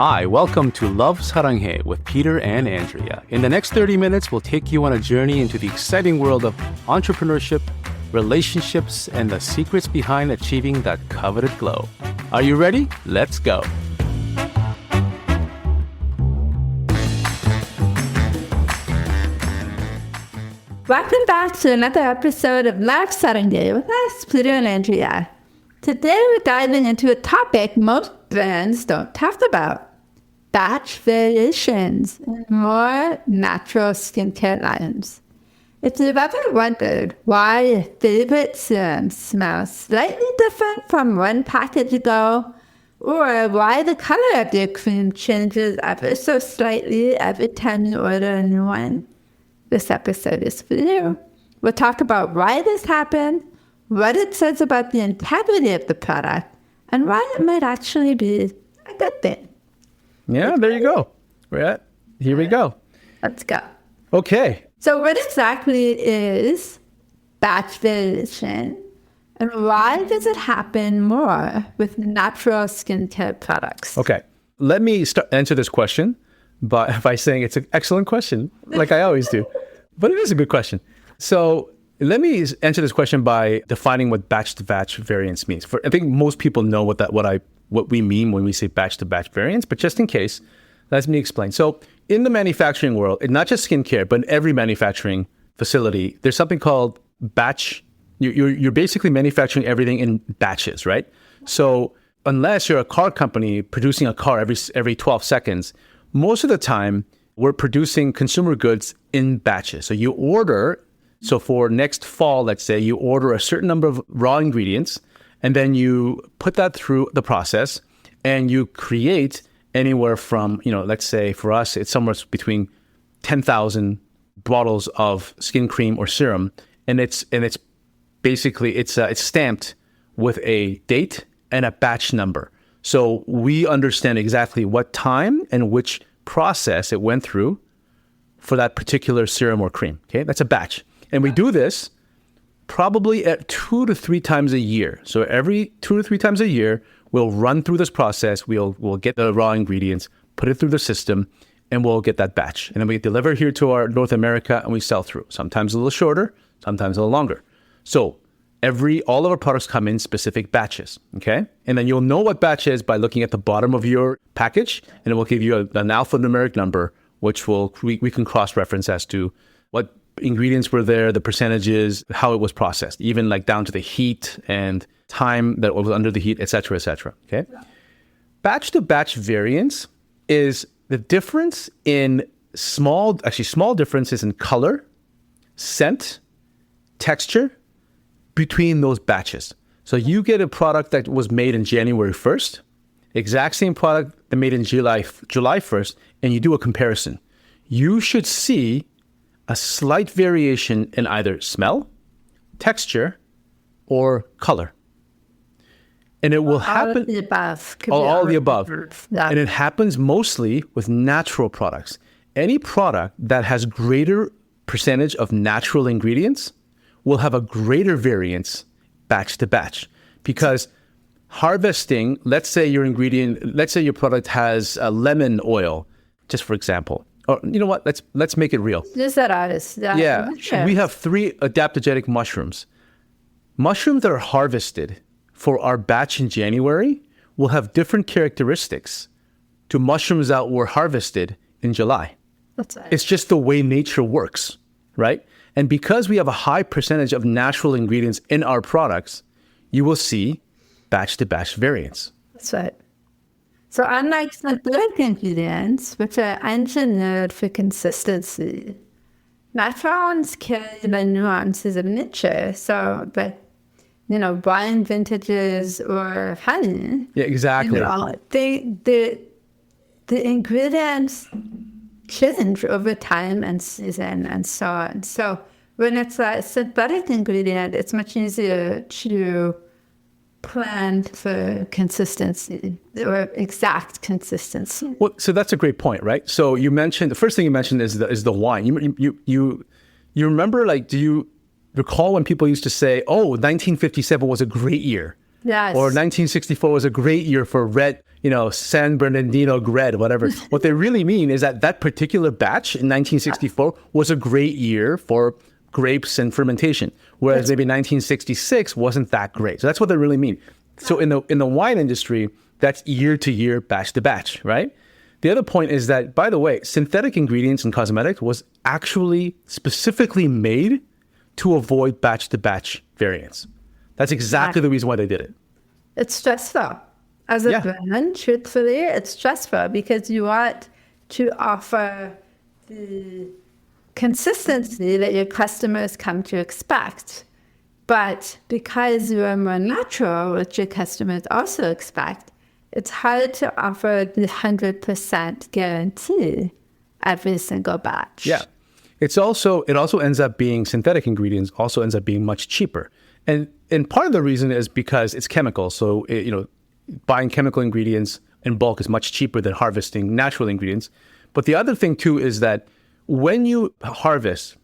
Hi, welcome to Love Saranghae with Peter and Andrea. In the next 30 minutes, we'll take you on a journey into the exciting world of entrepreneurship, relationships, and the secrets behind achieving that coveted glow. Are you ready? Let's go. Welcome back to another episode of Love Saranghae with us, Peter and Andrea. Today we're diving into a topic most brands don't talk about: batch variations and more natural skincare lines. If you've ever wondered why your favorite serum smells slightly different from one package ago, or why the color of your cream changes ever so slightly every time you order a new one, this episode is for you. We'll talk about why this happened, what it says about the integrity of the product, and why it might actually be a good thing. Yeah, there you go. Here we go. Let's go. Okay. So what exactly is batch variation, and why does it happen more with natural skincare products? Okay. Let me answer this question by saying it's an excellent question, like I always do. But it is a good question. So let me answer this question by defining what batch-to-batch variance means. I think most people know what we mean when we say batch-to-batch variance, but just in case, let me explain. So in the manufacturing world, and not just skincare, but in every manufacturing facility, there's something called batch. You're basically manufacturing everything in batches, right? So unless you're a car company producing a car every 12 seconds, most of the time we're producing consumer goods in batches. So you order. So for next fall, let's say you order a certain number of raw ingredients, and then you put that through the process and you create anywhere from, let's say for us, it's somewhere between 10,000 bottles of skin cream or serum. And it's basically, it's stamped with a date and a batch number. So we understand exactly what time and which process it went through for that particular serum or cream. Okay, that's a batch. And we do this probably at 2 to 3 times a year. So every 2 to 3 times a year, we'll run through this process. We'll get the raw ingredients, put it through the system, and we'll get that batch. And then we deliver here to our North America and we sell through. Sometimes a little shorter, sometimes a little longer. So all of our products come in specific batches, okay? And then you'll know what batch is by looking at the bottom of your package, and it will give you an alphanumeric number, which we can cross-reference as to what ingredients were there, the percentages, how it was processed, even like down to the heat and time that was under the heat, et cetera, okay? Batch-to-batch variance is the difference in small differences in color, scent, texture between those batches. So you get a product that was made in January 1st, exact same product that made in July 1st, and you do a comparison. You should see a slight variation in either smell, texture, or color. And it will happen. All of the above. All the above. Yeah. And it happens mostly with natural products. Any product that has greater percentage of natural ingredients will have a greater variance batch to batch. Because harvesting, let's say your product has lemon oil, just for example. Or you know what? Let's make it real. Just that artist. Yeah. We have 3 adaptogenic mushrooms. Mushrooms that are harvested for our batch in January will have different characteristics to mushrooms that were harvested in July. That's right. It's just the way nature works, right? And because we have a high percentage of natural ingredients in our products, you will see batch-to-batch variance. That's right. So unlike synthetic ingredients, which are engineered for consistency, natural ones carry the nuances of nature. So, wine vintages or honey. Yeah, exactly. The ingredients change over time and season and so on. So when it's a synthetic ingredient, it's much easier to plan for consistency or exact consistency. Well, so that's a great point, right? So the first thing you mentioned is the wine. You remember, do you recall when people used to say, 1957 was a great year? Yes. Or 1964 was a great year for red, San Bernardino red, whatever. What they really mean is that particular batch in 1964 was a great year for grapes and fermentation, whereas maybe 1966 wasn't that great. So that's what they really mean. So in the wine industry, that's year to year, batch to batch, right? The other point is that, by the way, synthetic ingredients in cosmetics was actually specifically made to avoid batch to batch variants. That's exactly the reason why they did it. It's stressful. As a brand, truthfully, it's stressful because you want to offer the consistency that your customers come to expect. But because you are more natural, which your customers also expect, it's hard to offer the 100% guarantee every single batch. Yeah. It also ends up being, synthetic ingredients also ends up being much cheaper. And part of the reason is because it's chemicals. So, buying chemical ingredients in bulk is much cheaper than harvesting natural ingredients. But the other thing too is that when you harvest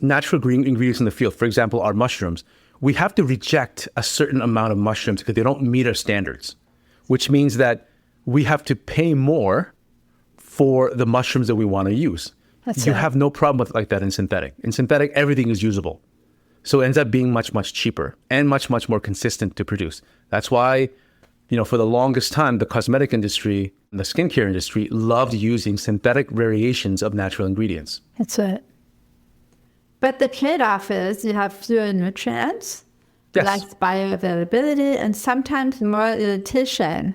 natural green ingredients in the field, for example, our mushrooms, we have to reject a certain amount of mushrooms because they don't meet our standards, which means that we have to pay more for the mushrooms that we want to use. You have no problem with like that in synthetic. In synthetic, everything is usable. So it ends up being much, much cheaper and much, much more consistent to produce. That's why, for the longest time, the cosmetic industry and the skincare industry loved using synthetic variations of natural ingredients. That's right. But the trade-off is you have fewer nutrients, less bioavailability, and sometimes more irritation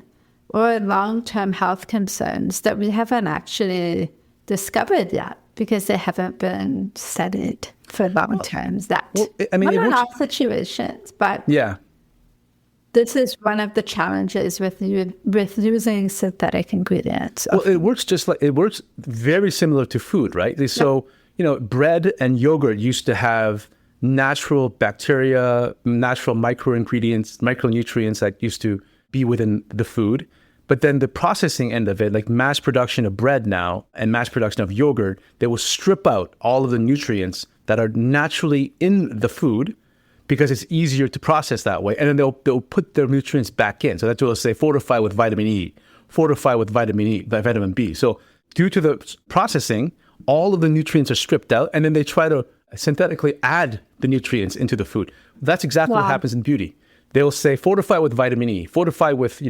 or long-term health concerns that we haven't actually discovered yet because they haven't been studied for long terms. Not in all situations, but this is one of the challenges with using synthetic ingredients. Well, it works very similar to food, right? So, bread and yogurt used to have natural bacteria, natural micronutrients that used to be within the food. But then the processing end of it, like mass production of bread now and mass production of yogurt, they will strip out all of the nutrients that are naturally in the food because it's easier to process that way. And then they'll put their nutrients back in. So that's what they'll say, fortify with vitamin E, fortify with vitamin B. So due to the processing, all of the nutrients are stripped out, and then they try to synthetically add the nutrients into the food. That's exactly what happens in beauty. They'll say, fortify with vitamin E, fortify with,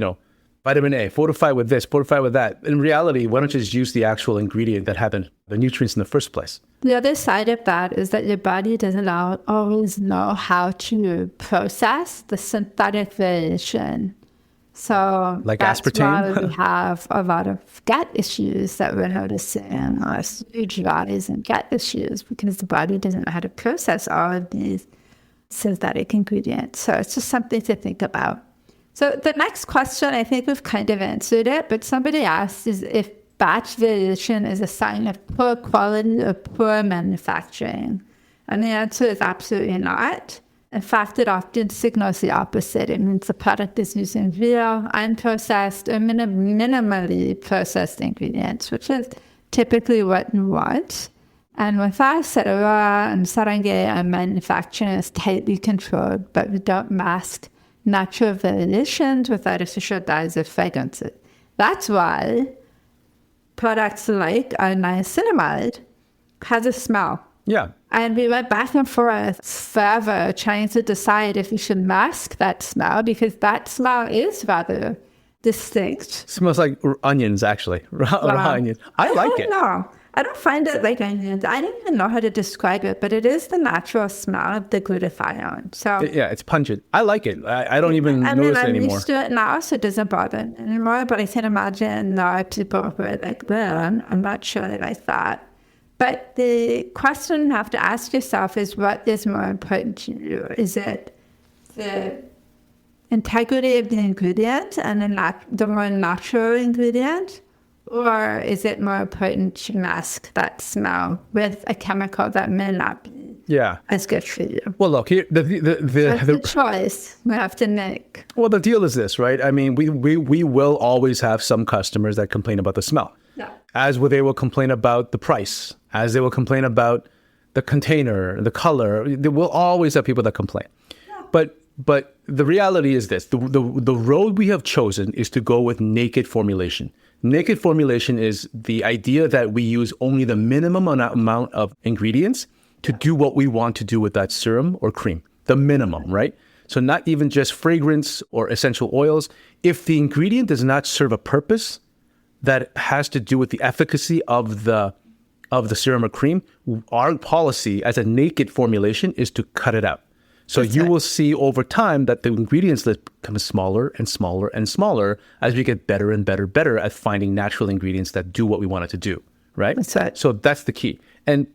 vitamin A, fortify with this, fortify with that. In reality, why don't you just use the actual ingredient that had the nutrients in the first place? The other side of that is that your body doesn't always know how to process the synthetic variation. So like that's aspartame? why we have a lot of gut issues that we're noticing, or huge rise in gut issues, because the body doesn't know how to process all of these synthetic ingredients. So it's just something to think about. So the next question, I think we've kind of answered it, but somebody asked is if batch variation is a sign of poor quality or poor manufacturing. And the answer is absolutely not. In fact, it often signals the opposite. It means the product is using real, unprocessed, or minimally processed ingredients, which is typically what you want. And with us at Aurora and Saranghae, our manufacturing is tightly controlled, but we don't mask natural variations with artificial dyes or fragrances. That's why products like our niacinamide has a smell. Yeah. And we went back and forth forever trying to decide if we should mask that smell, because that smell is rather distinct. Smells like onions, actually. Raw onion. I like it. No, I don't find it like onions. I don't even know how to describe it, but it is the natural smell of the glutathione. So yeah, it's pungent. I like it. I don't even notice it anymore. I'm used to it now, so it doesn't bother me anymore. But I can imagine there are people who are like, well, I'm not sure that I thought. But the question you have to ask yourself is, what is more important to you? Is it the integrity of the ingredient and the more natural ingredient? Or is it more important to mask that smell with a chemical that may not be as good for you? Well, look, here, the choice we have to make. Well, the deal is this, right? I mean, we will always have some customers that complain about the smell. Yeah. As they will complain about the price, as they will complain about the container, the color. There will always have people that complain. Yeah. But But the reality is this, the road we have chosen is to go with naked formulation. Naked formulation is the idea that we use only the minimum amount of ingredients to do what we want to do with that serum or cream. The minimum, right? So not even just fragrance or essential oils. If the ingredient does not serve a purpose that has to do with the efficacy of the serum or cream, our policy as a naked formulation is to cut it out. So you will see over time that the ingredients list becomes smaller and smaller and smaller as we get better and better at finding natural ingredients that do what we want it to do, right? That's right. So that's the key. And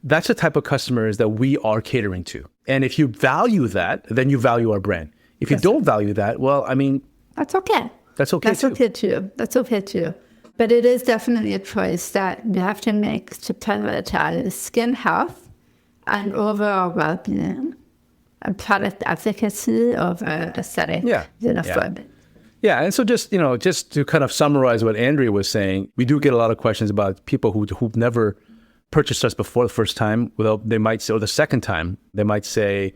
that's the type of customers that we are catering to. And if you value that, then you value our brand. If you don't value that, well, I mean... That's okay. That's okay too. That's okay too. But it is definitely a choice that you have to make to prioritize skin health and overall well-being and product efficacy over aesthetic uniformity. Yeah, and so just to kind of summarize what Andrea was saying, we do get a lot of questions about people who've never purchased us before the first time. Well, they might say, or the second time, they might say,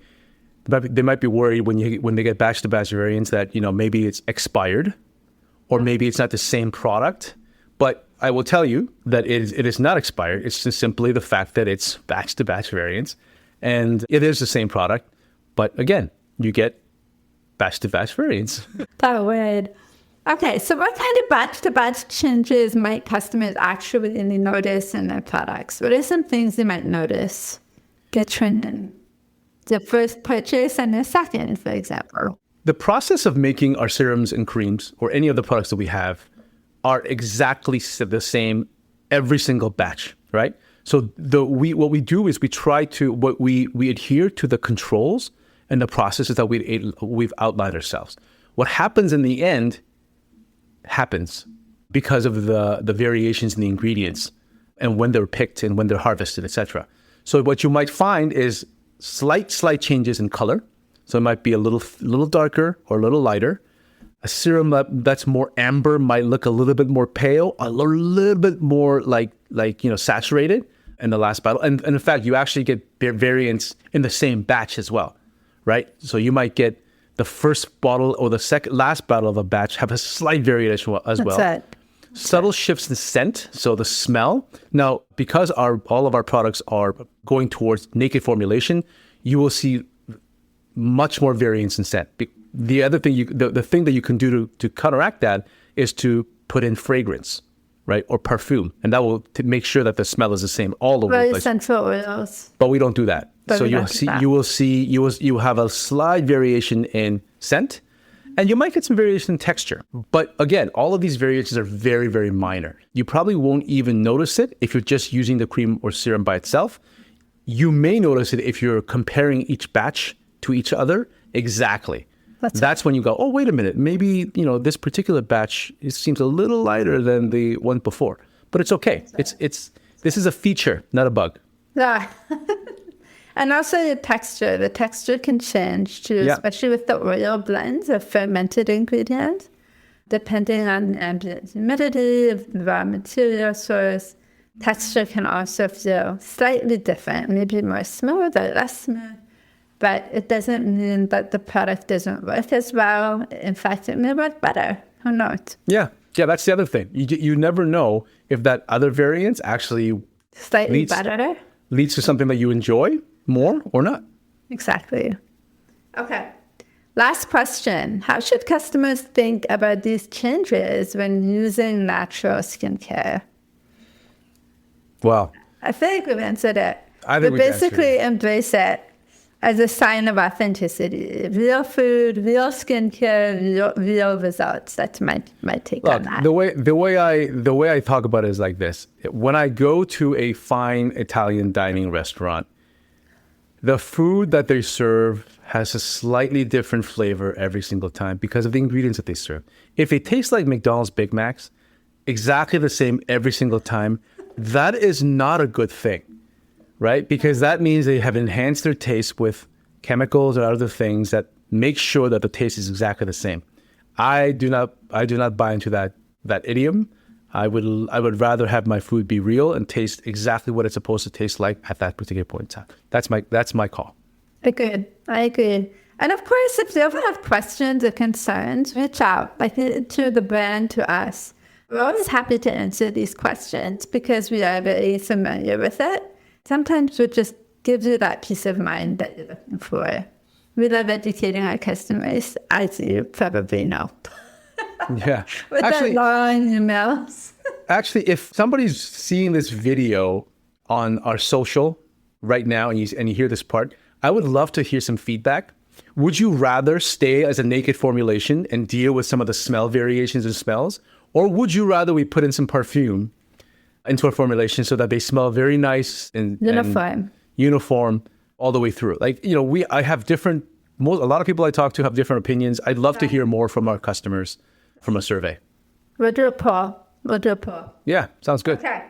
they might be worried when they get batch-to-batch variants that maybe it's expired, or maybe it's not the same product. But I will tell you that it is not expired. It's just simply the fact that it's batch-to-batch variants, and it is the same product. But again, you get batch-to-batch variants. That's weird. Okay, so what kind of batch-to-batch changes might customers actually notice in their products? What are some things they might notice get trending? The first purchase and the second, for example. The process of making our serums and creams, or any of the products that we have, are exactly the same every single batch, right? So what we do is we adhere to the controls and the processes that we've outlined ourselves. What happens in the end happens because of the variations in the ingredients and when they're picked and when they're harvested, etc. So what you might find is slight changes in color. So it might be a little darker or a little lighter. A serum that's more amber might look a little bit more pale, a little bit more like saturated in the last bottle. And in fact, you actually get variants in the same batch as well, right? So you might get the first bottle or the last bottle of a batch have a slight variation as well. That's it. Subtle shifts in scent, so the smell. Now, because all of our products are going towards naked formulation, you will see much more variance in scent. The other thing, the thing that you can do to counteract that is to put in fragrance, right, or perfume, and that will make sure that the smell is the same all over the place. Essential oils. But we don't do that. So you will have a slight variation in scent, and you might get some variation in texture. But again, all of these variations are very, very minor. You probably won't even notice it if you're just using the cream or serum by itself. You may notice it if you're comparing each batch to each other. Exactly. That's when you go, oh, wait a minute. Maybe, this particular batch seems a little lighter than the one before. But it's okay. This is a feature, not a bug. Yeah. And also the texture. The texture can change too, especially with the oil blends of fermented ingredients. Depending on ambient humidity, the raw material source, texture can also feel slightly different, maybe more smooth or less smooth. But it doesn't mean that the product doesn't work as well. In fact, it may work better. Who knows? Yeah, that's the other thing. You never know if that other variant actually leads to something that you enjoy more or not. Exactly. Okay. Last question. How should customers think about these changes when using natural skincare? Wow. I think we've answered it. I think we basically embrace it as a sign of authenticity. Real food, real skincare, real results. That's my take on that. The way I talk about it is like this. When I go to a fine Italian dining restaurant, the food that they serve has a slightly different flavor every single time because of the ingredients that they serve. If it tastes like McDonald's Big Macs, exactly the same every single time, that is not a good thing, right? Because that means they have enhanced their taste with chemicals or other things that make sure that the taste is exactly the same. I do not buy into that idiom. I would rather have my food be real and taste exactly what it's supposed to taste like at that particular point in time. That's my call. I agree. And of course, if you ever have questions or concerns, reach out, like to the brand, to us. We're always happy to answer these questions because we are very familiar with it. Sometimes it just gives you that peace of mind that you're looking for. We love educating our customers, as you probably know. Yeah. With that long emails. Actually, if somebody's seeing this video on our social right now and you hear this part, I would love to hear some feedback. Would you rather stay as a naked formulation and deal with some of the smell variations and smells? Or would you rather we put in some perfume into a formulation so that they smell very nice and uniform all the way through? Like, I have a lot of people I talk to have different opinions. I'd love to hear more from our customers from a survey. We'll do a poll. Yeah, sounds good. Okay.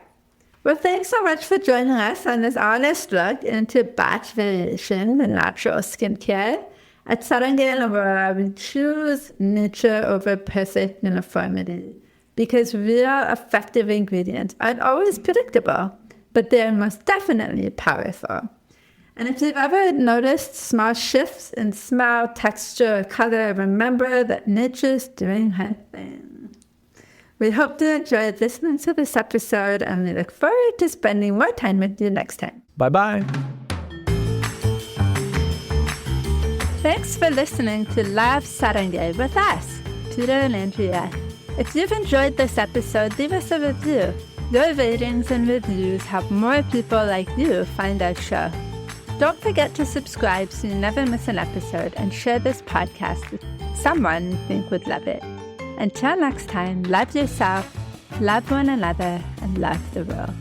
Well, thanks so much for joining us on this honest look into batch variation and natural skincare. At Saranghae, we choose nature over perfect uniformity because real effective ingredients aren't always predictable, but they're most definitely powerful. And if you've ever noticed small shifts in smell, texture, or color, remember that nature's doing her thing. We hope you enjoyed listening to this episode, and we look forward to spending more time with you next time. Bye-bye. Thanks for listening to Love Saranghae with us, Peter and Andrea. If you've enjoyed this episode, leave us a review. Your ratings and reviews help more people like you find our show. Don't forget to subscribe so you never miss an episode, and share this podcast with someone you think would love it. Until next time, love yourself, love one another, and love the world.